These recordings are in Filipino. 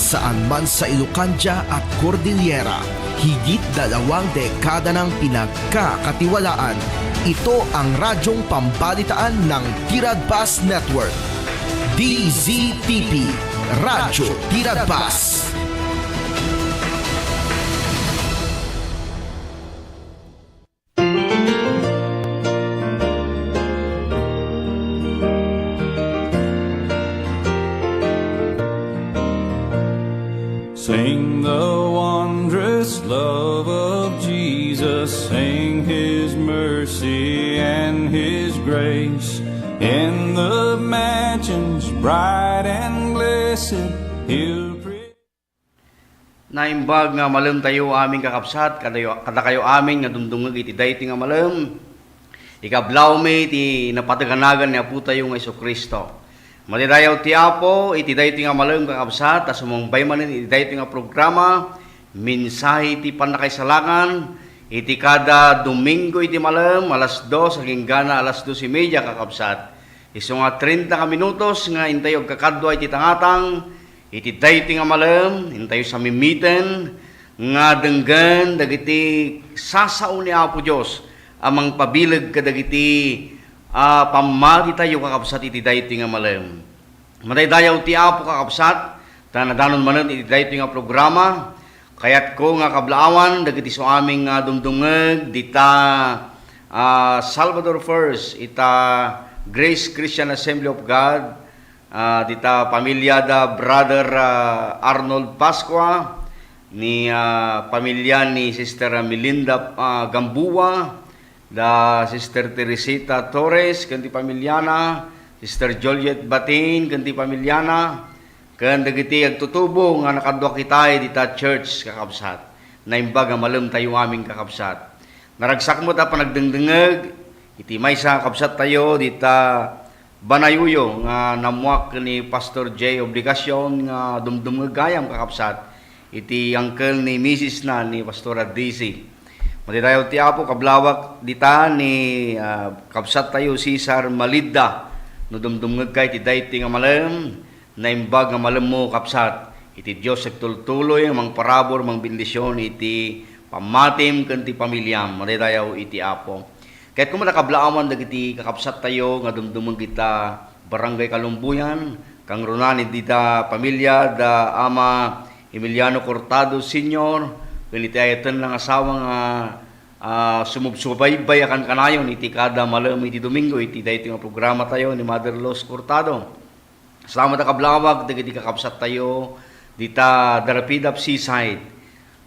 saan man sa Ilocania at Cordillera. Higit 2 dekada ng pinagkakatiwalaan. Ito ang radyong pambalitaan ng Tiradpas Network. DZTP, Radyo Tiradpas. Sing the wondrous love of Jesus, sing His mercy and His grace. In the mansions bright and blessed, He'll Naimbag nga malam tayo aming kakapsat, kada kayo aming nga dumdungag iti dayti nga malam. Ikablaw mi iti napataganagan ni Apo tayo nga Jesucristo. Matidayaw ti Apo, iti dayti nga malam kakapsat, as umumbay manin iti dayti nga programa, mensahe iti panakaisalangan, iti kada Domingo iti malam, alas 2, hanggang gana alas 2:30 kakapsat. Iso nga 30 ka minutos nga intayog kakadwa iti tangatang, iti dayti nga malam, intayo sa mimiten, nga denggan dagiti sasao ni Apo Diyos, amang pabilag kadagiti pamati tayo kakapsat iti dayti nga malam. Mataydayaw ti Apo kakapsat, tanadanon manan iti dayti nga programa, kayat ko nga kablaawan, dagiti so aming dumdungag, dita Salvador First, ita Grace Christian Assembly of God, dita pamilya da Brother Arnold Pascua, ni pamilya ni Sister Melinda Gambua, da Sister Teresita Torres, kanti pamilyana, Sister Joliet Batin, kanti pamilyana, kan dagiti agtutubo nga nakadwa kitay dita church kakabsat. Naimbag nga malam tayo aming kakabsat. Naragsak mo ta panagdengdengeg, iti maysa kakabsat tayo dita Banayuyo nga namuak ni Pastor J. Obligacion nga dumdumeg gayam kakabsat. Iti uncle ni Mrs. na ni Pastora Daisy. Matidayaw ti Apo kablawak dita ni kabsat tayo Cesar Malida no dumdumeg kay ti dayti nga malam. Naimbag nga malam mo kapsat, iti Diyos agtultuloy, mang parabor, mang bendisyon, iti pamatim, kanti pamilyam, maridayaw iti Apo. Kahit kung matakablaaman, dagiti kakapsat tayo, nga dumdumang kita, Barangay Kalumbuyan, kang runani dita pamilya, da Ama Emiliano Cortado Sr., kaniti ayatan ng asawa nga sumubsubaybay akan kanayon, iti kada malam, iti Domingo, iti dayti nga programa tayo ni Mother Los Cortado. Salamat na kablawag, dagiti kakapsat tayo, dita Darapidap Seaside.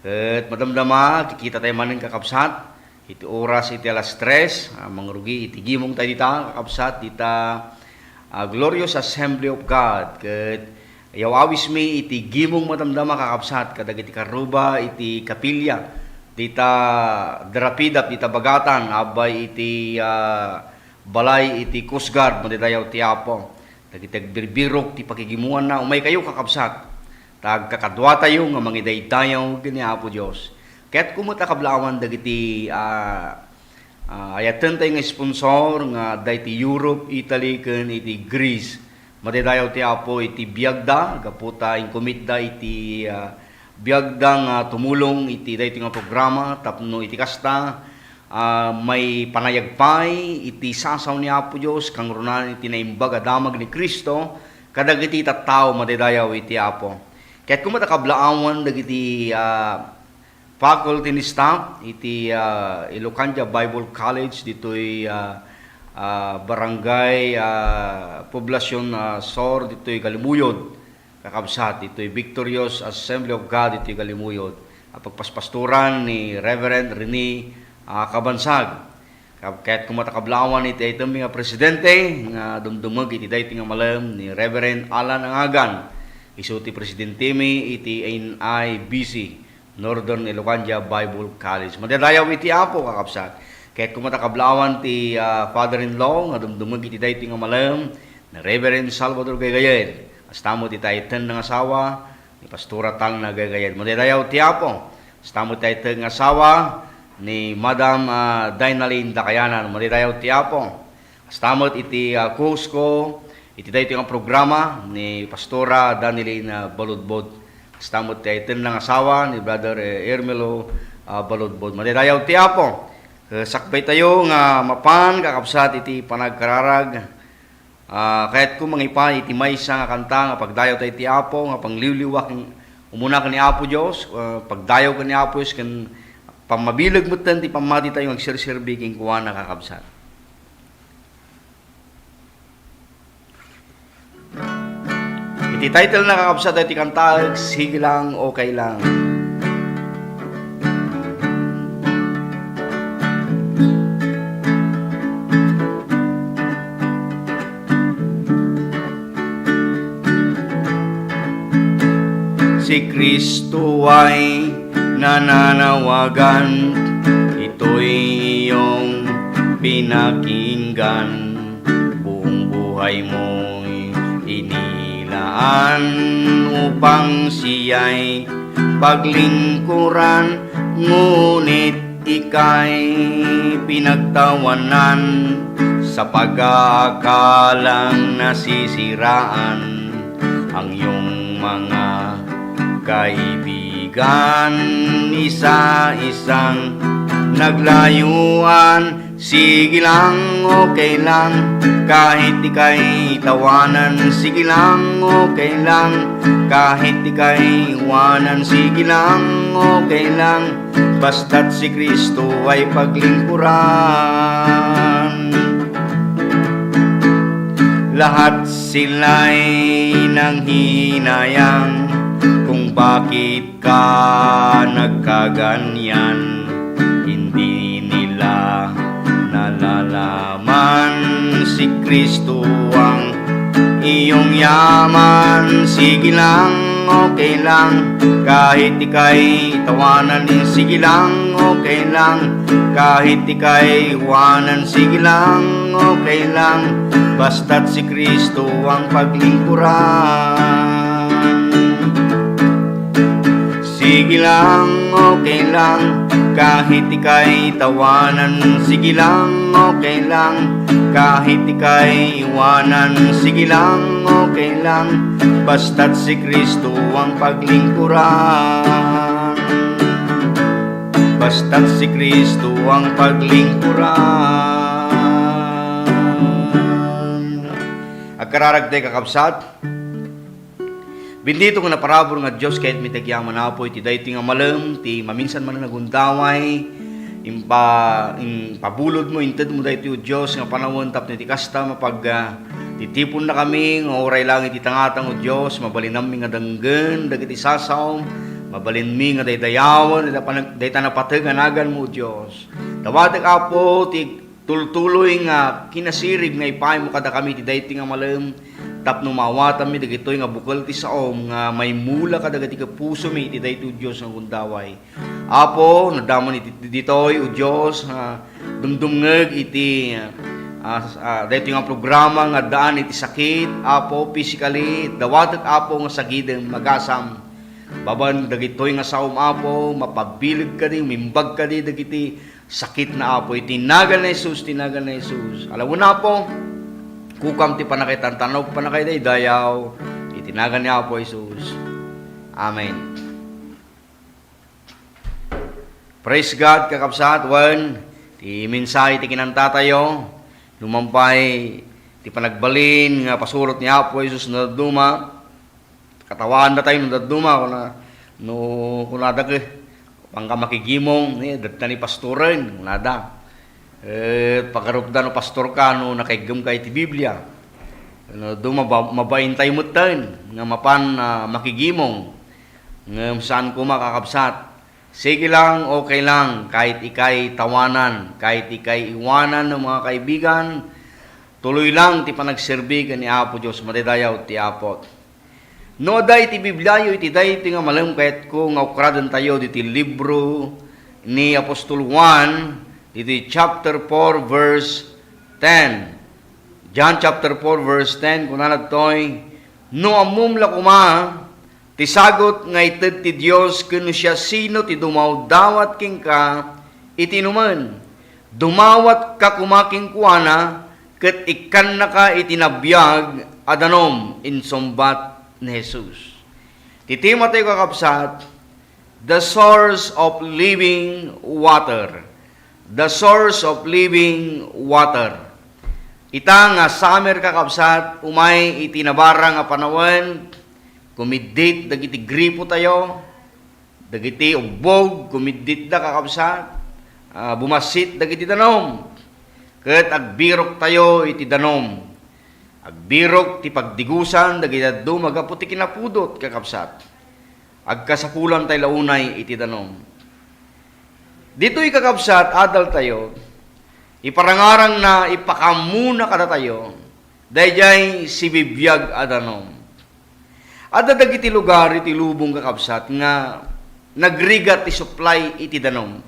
At madamdama, kikita tayo maning kakapsat, iti oras iti alas 3, mangrugi, iti gimong tayo dita, kakapsat, dita Glorious Assembly of God. At yawawis mi, iti gimong madamdama kakapsat, kadagiti karuba, iti kapilya, dita Darapidap, dita Bagatan, abay iti balay, iti Coast Guard, madadayaw ti Apo. Dagitag birbirok ti pakigimuan na umay kayo kakabsat. Tag kakadwa tayo nga mangidaydayaw gani Apo Dios. Kaya't kumuta kablawan dagiti ayatan tayo nga sponsor nga dayti Europe, Italy ken iti Greece. Madaydayaw ti Apo iti biagda gaputa inkomita iti biagda nga tumulong iti dayti nga programa tapno iti kasta. May panayagpay, iti sasaw ni Apo Diyos, kang runan iti naimbag adamag ni Kristo, kadagiti tattao madidayaw iti Apo. Kaya't kung matakablaawan, dagiti faculty ni staff, iti Ilocania Bible College, dito'y barangay, poblasyon SOR, dito'y Galimuyod, kakabsat, dito'y Victorious Assembly of God, dito'y Galimuyod. Pagpaspasturan ni Reverend Rene Kabansag. Kahit kumatakablawan iti ay nga presidente nga dumdumag iti dayti nga malam ni Reverend Alan Angagan. Isu ti presidente mi iti NIBC, Northern Ilocania Bible College. Madadayaw iti Apo kakapsat. Kahit kumatakablawan ti father-in-law nga dumdumag iti dayti nga malam ni Reverend Salvador Gaygayen. Astamo ti tayten ng asawa ni Pastora Tang na Gaygayen. Madadayaw ti Apo. Astamo ti tayten ng asawa ni Madam Dainaline Dakayanan, malirayaw ti Apo. Astamot iti Cusco, iti dayo nga programa ni Pastora Danieline Baludbod. Kastamot title ng asawa ni Brother Ermelo Baludbod. Madidayaw ti Apo. Sakbay tayo nga mapan kakabsat iti panagkararag. Kahit kung mangipan iti maysa nga kanta nga pagdayaw tayo ti Apo nga pangliwliwak umuna ka ni Apo Diyos, pagdayaw ka ni Apo Diyos kan pamabilag mo ti pamati tayo agsirsirbi king kuha na kakabsat. Iti title na kakabsat ay iti kantag, sige lang, okay lang. Si Kristo ay nananawagan, ito'y iyong pinakinggan, buong buhay mo'y inilaan upang siya'y paglingkuran, ngunit ika'y pinagtawanan sa pag-aakalang nasisiraan ang iyong mga kaibigan, isa-isang naglayuan. Sige lang, okay lang, kahit ika'y tawanan. Sige lang, okay lang, kahit ika'y iwanan. Sige lang, okay lang, basta't si Kristo ay paglingkuran. Lahat sila'y nanghinayang kung bakit ka nagkaganyan. Hindi nila nalalaman si Kristo ang iyong yaman. Sige lang, okay lang, kahit ika'y tawanan. Sige lang, okay lang, kahit ika'y iwanan. Sige lang, okay lang, basta't si Kristo ang paglingkuran. Sige lang, okay lang, kahit ika'y tawanan. Sige lang, okay lang, kahit ika'y iwanan. Sige lang, okay lang, basta't si Kristo ang paglingkuran. Basta't si Kristo ang paglingkuran. Agkararagday kakabsat, bendito nga na parabor nga Diyos kahit mitagyaman na po iti dayti nga malam, ti maminsan man na nagundaway, pabulod mo, inted mo dayti o Diyos nga panawon tapno ti kasta mapag titipon na kami, nga oray lang iti tangatang o Diyos, mabalin namin nga danggen, dagiti sasaw, mabalin mi nga daydayawan, dayta napataganagan mo o Diyos. Dawatek Apo, ti tultuloy nga kinasirig nga ipay mo kada kami ti dayti nga malam, tapno mawatan mi dagitoy nga bukal ti saom nga may mula ka dagiti ka puso mi iti daytoy Dios nga gundaway. Apo nadaman iti ditoy o Dios nga dumdumngeg iti daytoy nga programa nga daan iti sakit. Apo physically dawatek Apo nga sagiden magasam baban dagitoy nga saom Apo mapabilig ka di mimbag ka di dagiti sakit na Apo itinagal na Jesus, tinagal na Jesus. Alam mo na po kukam ti panakitan tanaw panakay day dayaw itinagan niya po Jesus. Amen. Praise God kakabsat. One ti mensahe ti kinanta tayo lumampay ti panagbalin nga pasurot niya po Jesus na duma katawaan na tayo na duma kuna dag pangka makigimong dadta ni pastoren kunada pagkarupda no pastor ka no nakaigam ka iti Biblia do mabaintay mo tayo nga mapan makigimong nga saan ko makakabsat. Sige lang, okay lang, kahit ikay tawanan, kahit ikay iwanan ng mga kaibigan, tuloy lang ti panagserbi ka ni Apo Diyos, madidayaw ti Apot. No day ti Biblia iti day ti nga malam kahit ko nga ukradan tayo diti libro ni Apostol Juan iti chapter 4 verse 10. John chapter 4 verse 10 kunana toy no amumla kuma ti sagot nga ited ti Dios ken siya sino ti dumaw dawat king ka itinuman dumawat ka kumaking kuana ket ikan na ka itinabiyag adanom insombat ni Jesus. Titima tayo kakabsat, the source of living water. The source of living water. Ita nga summer kakabsat, umay itinabara nga panahon, kumidit, dagiti gripo tayo, dagiti ugbog, kumidit da kakabsat, bumasit, dagiti danom. Ket agbirok tayo iti danom. Agbirok ti pagdigusan, dagiti addo magaputi kinapudot kakabsat. Agkasapulan tayo launay iti danom. Dito'y kakabsat, adal tayo, iparangarang na ipakamuna kada tayo, dayjay si bibiyag adanom. Adadag iti lugar, iti lubong kakabsat, nga nagrigat ti supply iti danom.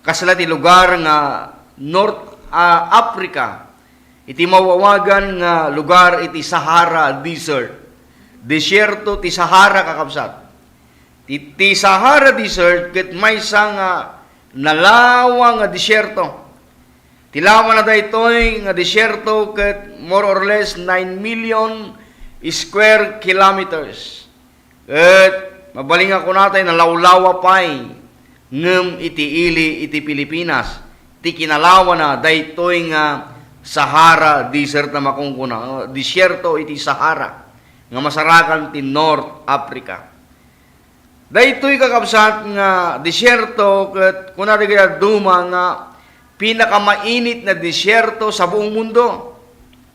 Kasala ti lugar nga North Africa, iti mawawagan nga lugar iti Sahara Desert. Desierto ti Sahara kakabsat. Ti Sahara Desert, ket may nga nalawang nga disyerto. Tilawan na daytoy nga disyerto ket more or less 9 million square kilometers. Ket mabaling ako natay nalawlawa pay ngem iti ili iti Pilipinas. Ti kinalawan na daytoy nga Sahara Desert na makungkuna. Disyerto iti Sahara nga masarakan ti North Africa. Daytoy kakabsat nga disyerto ket kunari kaya duma nga pinakamainit na disyerto sa buong mundo.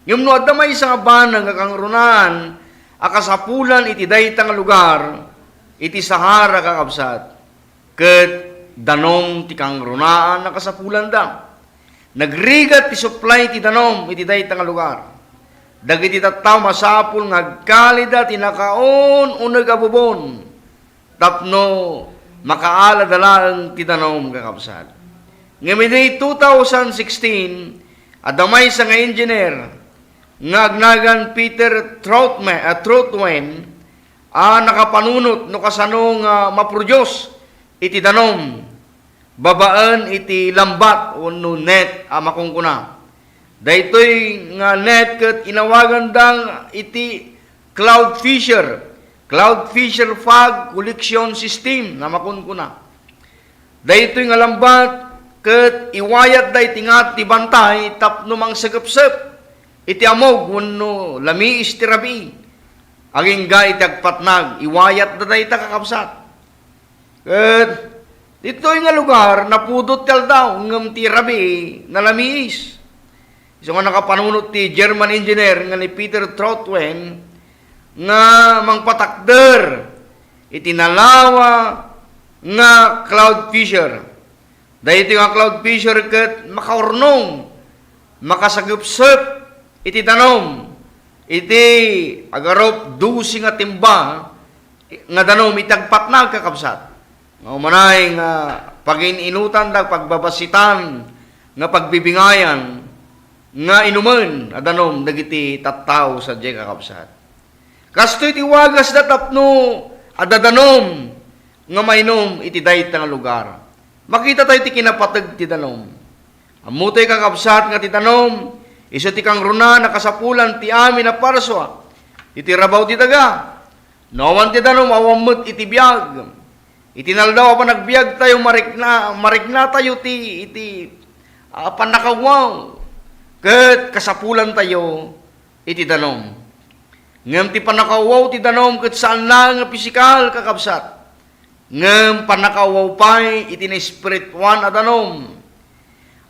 Ngem no adda may isang banang nga kangrunan akasapulan iti dayta nga lugar iti Sahara kakabsat ket danom ti kangrunaan nakasapulan da. Nagrigat ti supply ti danom iti dayta nga lugar. Dagiti tattaw masapul nga agkalida ti nakaon uneg a bubon. Tapno makaaladala ti danom kakabsat. Ngayon 2016, adamay sa nga engineer, nga agnagan Peter Troutman, nakapanunot no kasano nga maprodyos iti danom, babaan iti lambat o no net makungkuna. Daytoy nga net ket inawagan dang iti cloud fisher fog collection system na makunkuna. Daytoy nga lambat ket iwayat day tingat ti bantay tapno mang segepsep iti amog wenno lamiis ti rabi. Agingga iti agpatnag iwayat da dayta kakabsat. Ket ditoy nga lugar napudot tel daw ngem ti rabi na lamiis. Isu nga nakapanunot ti German engineer nga ni Peter Troutman nga mangpatakder itinalawa nga cloud fisher. Dahil nga cloud fisher ket makaurnong, makasagupsep iti danom, iti agarop dusi nga timba nga danom itagpatnag kakabsat. Nga umanay nga pag-ininutan da pagbabasitan nga pagbibingayan nga inuman adanom dagiti tattaw sa diay kakabsat. Kastoy ti wagas da tapno adadanom nga mainom iti dayta nga lugar. Makita tayo ti kinapateg ti danom. Amutay kakabsat nga ti danom, iso ti kangruna nakasapulan ti amin na parswa. Iti rabaw ti daga. Nawan ti danom awamot iti biag. Itinaldaw pa nagbiag tayo marikna tayo iti panakawaw. Ket kasapulan tayo iti danom. Ngem ti panakawaw ti danom ket saan lang nga pisikal kakabsat. Ngem panakawaw pay iti na spirituan a danom.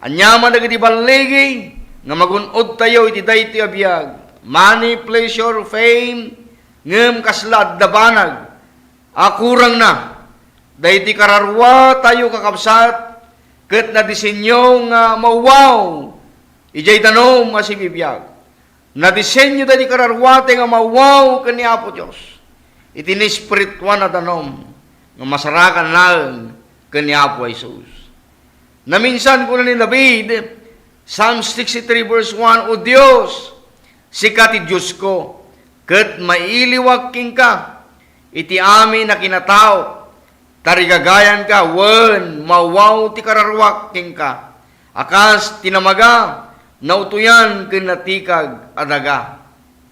Anyaman dagiti baligi nga magunod tayo iti daytoy a biag. Money, pleasure, fame, ngem kaslad dabanag. Akurang na. Daytoy kararwa tayo kakabsat ket na disenyo nga mawaw. Ijay danom nga si bibiyag. Na disenyo da di kararwate nga mawaw kani Apo Diyos. Iti ni spirituan na danom nga masarakan lang kani Apo Jesus. Na minsan ko na ni David, Psalm 63 verse 1, O Diyos, sikat ti Diyos ko, ket mailiwag king ka, iti amin na kinatao, tarigagayan ka, wen mawaw ti kararwak king ka, akas tinamaga, nautuyan kinatikag adaga.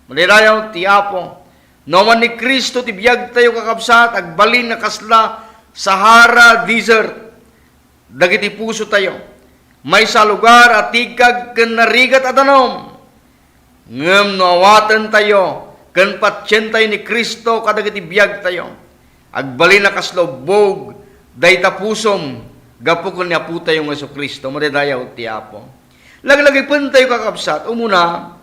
Malirayaw ti Apo, Naman ni Kristo tibiyag tayo kakabsat, agbalin na kasla Sahara Desert. Dagiti puso tayo. May sa lugar at tigag ken narigat adanom. Ngem nawatan tayo, ken patsyen tayo ni Kristo kadagiti biyag tayo. Agbalin na kaslobog, dayta pusom, gapo ken niya po tayo ng Yesu Kristo, madadayaw ti Apo. Laglagi pun tayo kakabsat, umuna,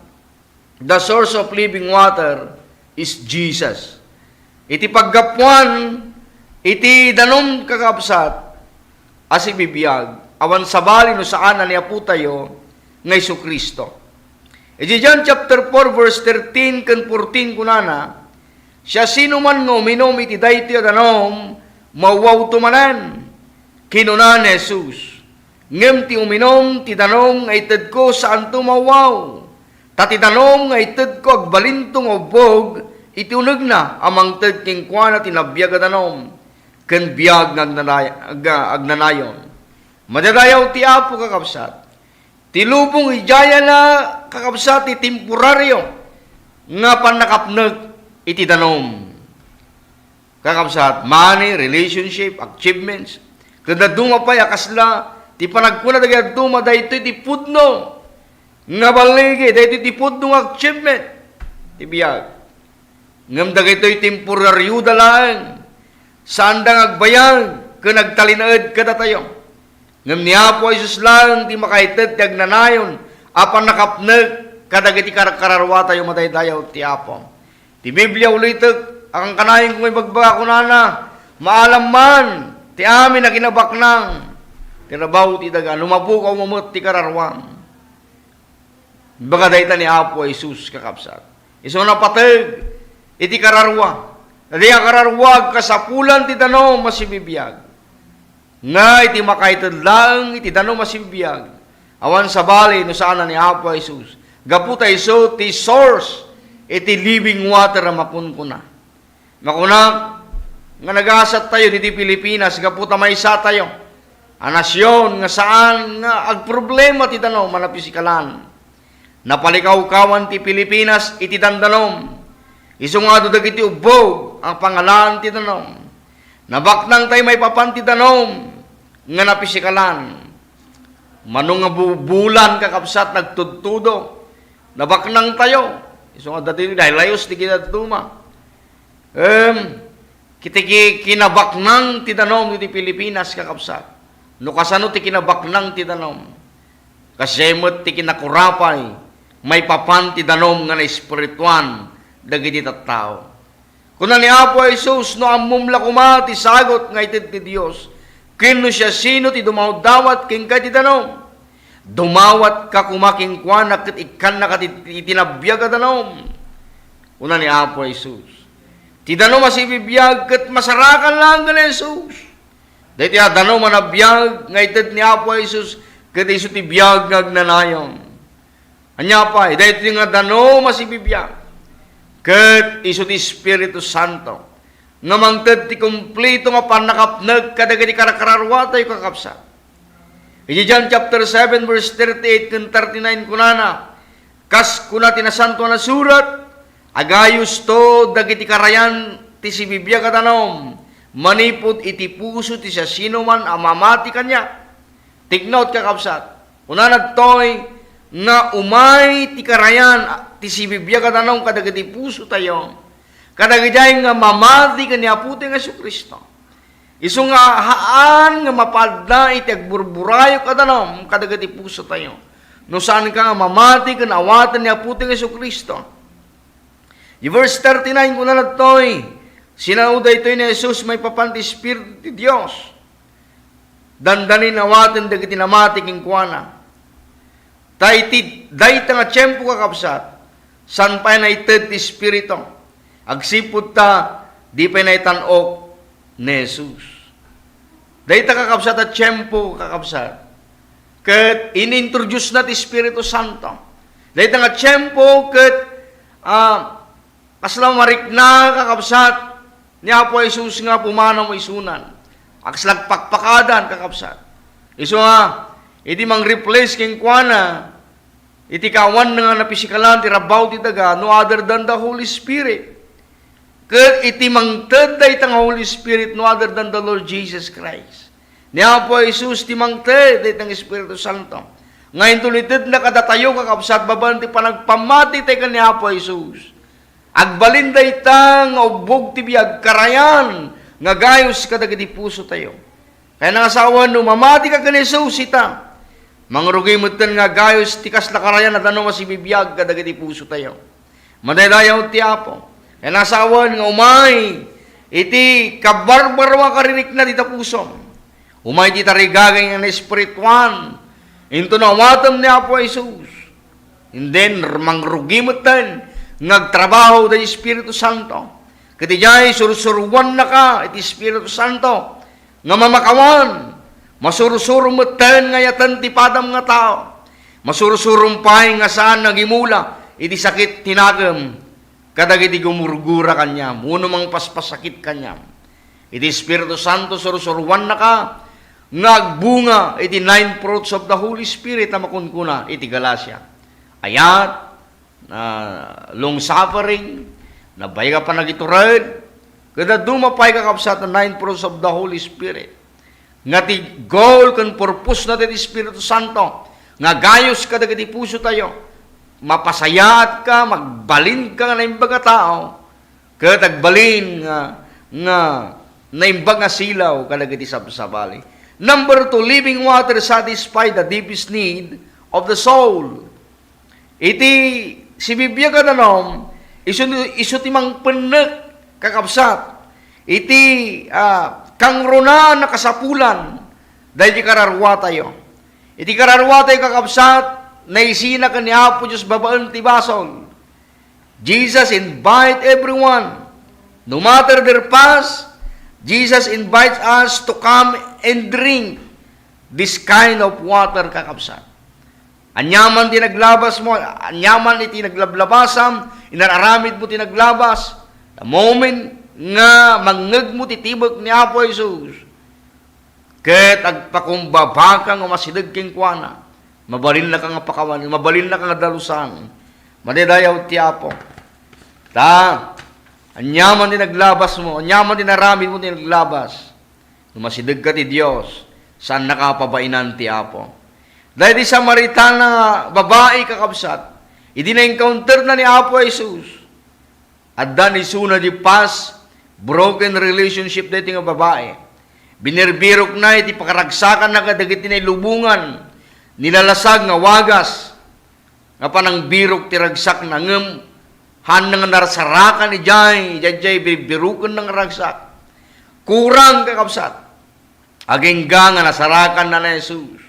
the source of living water is Jesus. Iti paggapuan, iti danom kakabsat, as ibibiyag, awan sabali no saan na niya po tayo ng Yesu Kristo. Iti John chapter 4 verse 13 ken 14 kunana, siya sino man nga uminom iti dayti danom, mawaw tumanan. Kinunan ni Jesus, ngem ti uminom ti danom nga ited ko saan tumawaw. Tati danom nga ited ko agbalintong obog, iti uneg na amang ted king kuana tinabiyag danom, ken biyag agnanayon. Madadayaw ti Apo kakabsat. Tilubong ijaya na kakabsat iti temporaryo nga panakapneg iti danom. Kakabsat, money, relationship, achievements. Kada duma pa yakasla, ti panagkuna dagay duma daytoy ti pudno. Nga baligi daytoy ti pudno nga achievement. Ti biyag. Ngam dagaytoy temporaryo dalang. Saan dang agbayag ken nagtalinaed kada tayo. Ngam ni Apo Jesus lang ti makaited ti agnanayon apan nakapneg kadagiti kararwa tayo mataydayaw ti Apo. Ti Biblia ulitek ang kanayon kung ibagbaga kunana maalam man ti amin na kinabaknang tinabaw ti daga lumabukaw mamut ti kararwang. Baga dayta ni Apo Jesus kakabsat. Iso na pateg iti kararwa. Adi ang kararwag kasapulan ti dano masibibiyag. Nga iti makaited lang iti dano masibiyag. Awan sa bali no saan ni Apo Jesus. Gaputa iso ti source iti living water na makunkuna. Makunak nga nagasat tayo diti Pilipinas gaputa maysa tayo. A nasyon nga saan nga agproblema ti dano manapisikalan. Napalikaw-kawan ti Pilipinas iti dandanom. Isu nga dagiti ubog ang pangalan ti danom. Nabaknang tayo may papanti danom nga napisikalan. Manong nga bulan kakabsat nagtudtudo. Nabaknang tayo. Isu nga dati dahil layos ti kinadtuma. Kitiki kinabaknang ti danom ti Pilipinas kakabsat. No kasano ti kinabaknang ti danom. Kasemot ti kinakurapay may papanti danom nga na espirituan dagiti tattao. Kuna ni Apo Jesus no ammumla kuma ti sagot nga ited ti Dios. Kinno siya sino ti dumawdawat king ka ti danom. Dumawat ka kumaking kuana ket ikkan na itinabiyag ka danom. Kuna ni Apo Jesus. Ti danom masibibiyag ket masarakan lang ni Jesus. Dahiti danom manabiyag nga ited ni Apo Jesus ket isu ti biyag ngagnanayon. Anya pa, dahiti nga danom masibibiyag. Ket isu ti Espiritu Santo nga mangted ti kumpleto nga panakapneg kadagiti karakararwa tayo kakapsat. Iti John chapter 7 verse 38 ken 39 kunana, kas kuna tinasanto na surat, agayus to dagiti karayan ti sibibiyag kadanom, manipod iti puso ti siya sino man amamati kanya. Tignout kakapsat. Kunana toy nga umay ti karayan ti sibibiyag kadanom kadagiti puso tayo. Kadagiti nga mamati kanya puti nga Yesu Kristo. Isu nga haan nga mapadna iti agburburayo kadanom kadagiti puso tayo. No saan ka nga mamati ken awatan niya puti nga Yesu Kristo. Di verse 39 kuna nagtoy, sinauday ito'y ni Jesus may papanti Espiritu ti Dios. Dandanin awatan dagiti namati king kuana. Dayta nga tiyempo kakabsat, san pa na ited ti Espiritu, agsipud ta, di pa na itanok ni Jesus. Dayta kakabsat at tiyempo kakabsat, ket inintroduce na ti Espiritu Santo. Dayta nga tiyempo ket kasla marikna kakabsat, ni Apo Jesus nga pumanaw mo isunan, akslag pakpakadan kakabsat. Isu nga, iti mang replace king kuana, iti kawan nga napisikalan, ti rabaw ti daga, no other than the Holy Spirit. Ket iti mangted dayta nga Holy Spirit no other than the Lord Jesus Christ. Ni Apo Jesus ti mangted dayta nga Espiritu Santo. Ngayon tulited na kadatayo kakabsat babalan ti panagpamati tayo ni Apo Jesus. Agbalin dayta nga ubog ti biag karayan nga gayos kadagiti puso tayo. Kaya nang asawa no mamati ka kani Jesus ita. Mangrugay mo nga gayos ti kasla karayan at ano masibibiyag kadagiti puso tayo. Madaydayaw ti Apo. Kaya nasawan nga umay, iti kabarbarwa karinik na dita puso. Umay ti tarigagay nga espirituan. Into na watam ni Apo Jesus. And then, mangrugimatan, nagtrabaho da Espiritu Santo. Kati jay, surusuruan na ka, iti Espiritu Santo. Nga mamakawan, masurusurumatan nga yatan ti padam nga tao. Masurusurumpay nga saan nagimula, iti sakit tinagam. Kadagiti gumurgura kanyam, uno mang paspasakit kanyam. Iti Espiritu Santo surusuruan na ka, nagbunga iti 9 fruits of the Holy Spirit na makunkuna iti Galatia. Ayat, long suffering, nabay ka pa nagitured, kada dumapay ka kapsat na 9 fruits of the Holy Spirit. Nga ti goal kan purpose na ti Espiritu Santo, nga gayos kadagiti puso tayo, mapasayaat ka, magbalin ka na imbag nga tao, kaya tagbalin nga naimbag nga silaw kadagiti sabsabali. Number 2, living water satisfy the deepest need of the soul. Iti si Biblia kadanom, isu timang penek kakabsat. Iti kang runa na kasapulan dahil kararwa tayo. Iti kararwa tayo kakabsat, naisina ka ni Apo Diyos babaan ti basol. Jesus invite everyone, no matter their past, Jesus invites us to come and drink this kind of water kakabsat. Anyaman ti naglabas mo, anyaman iti naglablabasam, inararamid mo ti naglabas, the moment nga mangeg mo ti tibok ni Apo Jesus, ket agpakumbaba ka nga masidag king kuana, mabalin na ka nga pakawan, mabalin na ka nga dalusan, madidayaw ti Apo. Anyaman din naglabas mo, anyaman din naramid mo din naglabas. Masidag ka ti Diyos, saan nakapabainan ti Apo. Dahil di Samaritana babae kakabsat, hindi na-encounter na ni Apo Jesus. At dan isuna di past, broken relationship dito nga babae. Binirbirok na iti pakaragsakan na kadagiti na ilubungan, nilalasag nga wagas, nga panang birok ti ragsak na ngem, han nga narasarakan ni jay birukan ng ragsak. Kurang kakabsat. Agingga nga nasarakan na na Jesus.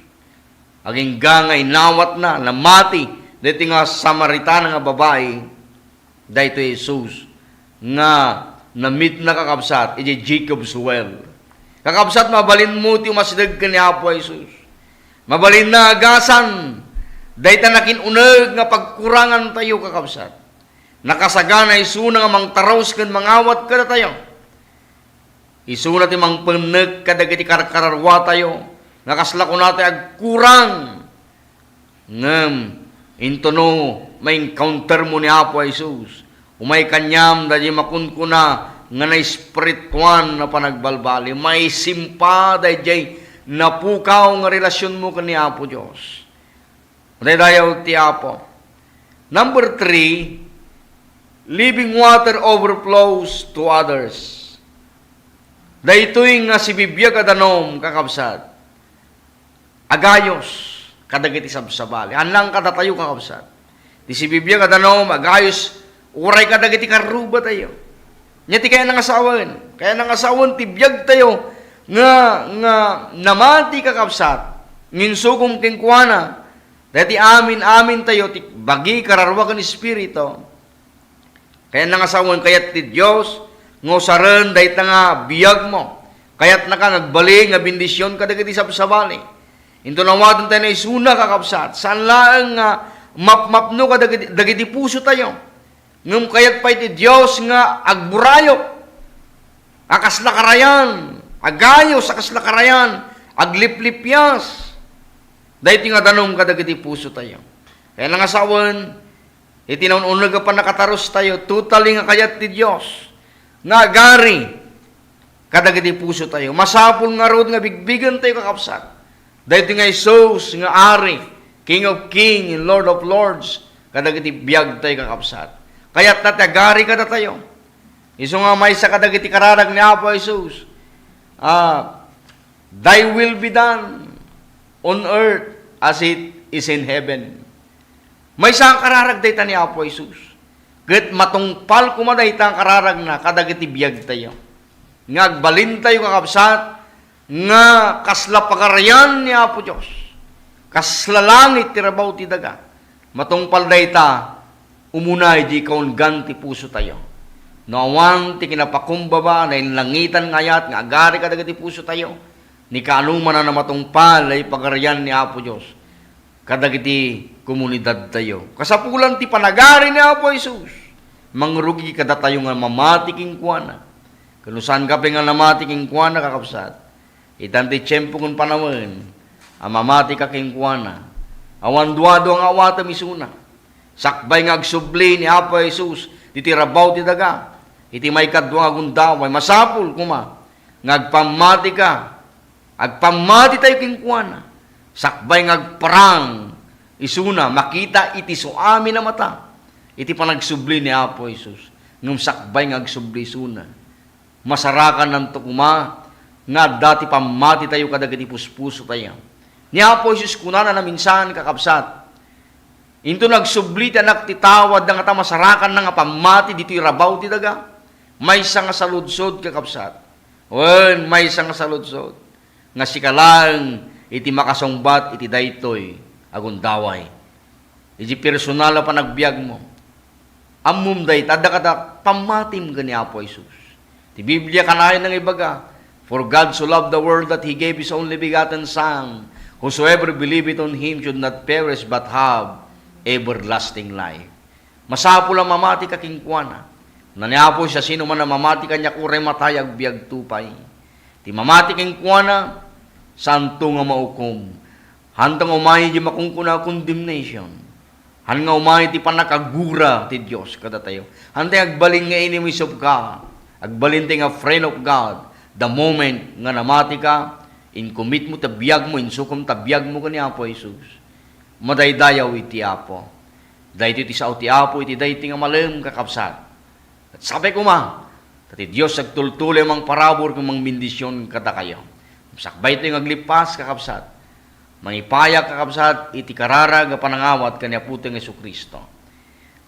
Agingga nga inawat na, namati, dito nga Samaritana nga babae, dito Jesus, nga na-meet na kakabsat, iti Jacob's well. Kakabsat, mabalin mo ti masidag ka ni Apo Jesus. Mabalin na agasan, dito nakinunag nga pagkurangan tayo kakabsat. Nakasagana isuna nga mangtaraws kan mangawat ka na tayo. Isuna ti mang peneg kadagiti kararwa tayo. Nakasla ko natin agkurang. Ngem, intono, may encounter mo ni Apo Jesus. Umay kanyam, dahil makunkuna, nga na espirituan na panagbalbali. May simpa, dahil napukaw nga relasyon mo kani Apo Diyos. Dayaw ti Apo. Number 3, living water overflows to others. Daytoy nga si Biblia kadanom kakabsat. Agayos kadagiti sabsabali. Anlang kadatayo kakabsat. Di si Biblia kadanom agayos uray kadagiti karuba tayo. Nya ti kaya nangasawan. Kaya nangasawan ti biyag tayo nga namati kakabsat. Nginsugom kengkuana. Dati amin tayo ti bagi kararwa kan espiritu. Kaya nangasawan kayat ti Dios ngosaran dahit nga biyag mo. Kaya't naka nagbali nga bendisyon kadagiti sabsabali. Into nawatan tayo na isuna kakabsat. Saan lang nga mapno kadagiti puso tayo. Ngum kaya't pa iti Diyos nga agburayok. Akasla karayan. Agayos akasla karayan. Agliplipyas. Dahit nga tanong kadagiti puso tayo. Kaya nangasawan, itinaununag pa nakataros tayo. Totally nga kayat ti Diyos. nga gari kadagiti puso tayo. Masapul nga rod nga bigbigan tayo kakapsat. Dahil nga Isus nga ari, King of King and Lord of Lords, kadagiti biyag tayo kakapsat. Kaya't natagari kada tayo. Iso nga may sa kadagiti kararag ni Apo Isus. Thy will be done on earth as it is in heaven. May sa kararag dayta ni Apo Isus. Ket matungpal kumaday ta kararag na kadagiti biyag tayo. Ngagbalin tayo kakabsat nga kasla pagarayan ni Apo Dios. Kasla langit ti rabaw ti daga. Matungpal dayta umunay di kaun ganti puso tayo. Nawan ti kinapakumbaba na langitan ngayat nga agari kadagiti puso tayo. Ni kaanuman na matungpal ay pagarayan ni Apo Dios. Kadagiti komunidad tayo. Kasapulan ti panagari ni Apo Jesus. Mangrugi kada tayo nga mamatiking kuana. Kanusan ka nga namatiking kuana kakapsat. Itanti tiyempo kung panawin. Amamati ka king kuana. Awan duado ang awata misuna. Sakbay nga agsubli ni Apo Jesus. Titirabaw ti daga. Iti may kadwa agundaway. Masapul kuma. Ngagpamati ka. Agpamati tayo king kuana. Sakbay ngagparang isuna, makita iti suami na mata. Iti panagsubli ni Apo Jesus. Ngum sakbay ngagsubli isuna. Masarakan ng tukuma, nga dati pamati tayo kadagiti puspuso tayo. Ni Apo Jesus kunana na minsan kakabsat. Into nagsubli ti anak ti tawad nga ta masarakan na nga pamati dito irabaw ti daga. May isa nga saludsod kakabsat. Wen, may isa nga saludsod. Nga sikalang iti makasongbat iti daytoy agundaway. Iti personal pa nagbiag mo. Ammum day tada kada pamatim gani Apo Jesus. Ti Biblia kanayon ng ibaga, for God so loved the world that He gave His only begotten Son, whosoever believeth on Him should not perish but have everlasting life. Masapul ang mamati ka kingkuana. Naniapo siya sino man na mamati kanya kuray matayag biag tupay. Ti mamati kingkuana, santo nga maukom. Hantang umayi di makungkuna condemnation. Han nga umayi ti panakagura ti Dios kada tayo. Hantang agbalin nga enemies of God. Agbalin ti nga friend of God. The moment nga namati ka, in commit mo tabiyag mo, in sukom tabiyag mo kani Apo Jesus. Madaydayaw iti Apo. Dahito iti sao ti Apo, iti dahito nga malam kakapsat. At sabi ko tati Dios agtultuli mang parabor kung mang bendisyon kada kayo. Sakbay ito yung aglipas kakapsat. Mangipayak kakapsat, iti kararag panangawat kanya puteng Jesucristo.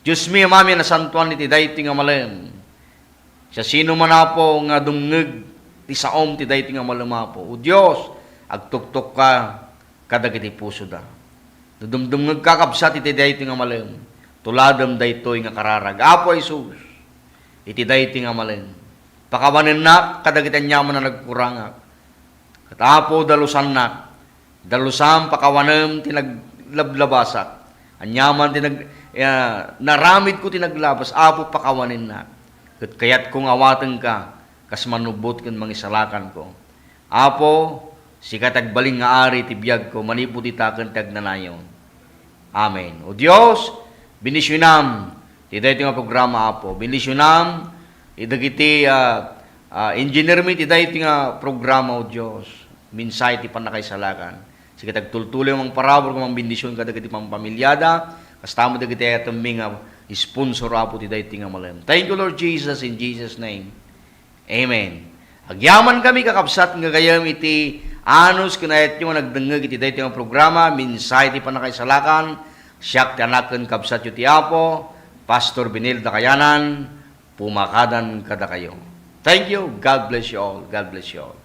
Diyos mi mami na santuan iti dahito nga malam. Sa sino man Apo nga dumngeg ti saom ti dahito nga malam Apo. O Diyos, agtuktok ka kadagiti puso da. Dumdumngeg kakapsat iti dahito nga malam. Tuladam daytoy nga kararag. Apo Jesus, iti dahito nga malam. Pakawanin na kadagitan nyaman na nagkurangak. Katapo dalusan na, dalusan pakawanem tinaglablabasak. Anyaman naramid ko tinaglabas, Apo pakawanin na. Kaya't kung awatan ka, kas manubot kan mangisalakan ko. Apo, sikat agbaling nga ari tibiyag ko, manipot itakan tagnanayon. Amen. O Diyos, binisyonam, tiday ito nga programa Apo, binisyonam, idagiti engineer mi tiday iti nga programa o Dios. Minsay ti panakaisalakan. Sige tagtultuloy mang parabor kung mang bendisyon kada iti pamilyada. Kastamo dagiti atom nga sponsor Apo tiday iti nga malam. Thank you Lord Jesus in Jesus name. Amen. Agyaman kami kakabsat nga gayam iti anos kunayat nyo nagdengeg iti day iti nga programa. Minsay ti panakaisalakan. Siyak ti anaken kabsat yu ti Apo. Pastor Benilda Kayanan. Pumakadan kada kayo. Thank you. God bless you all. God bless you all.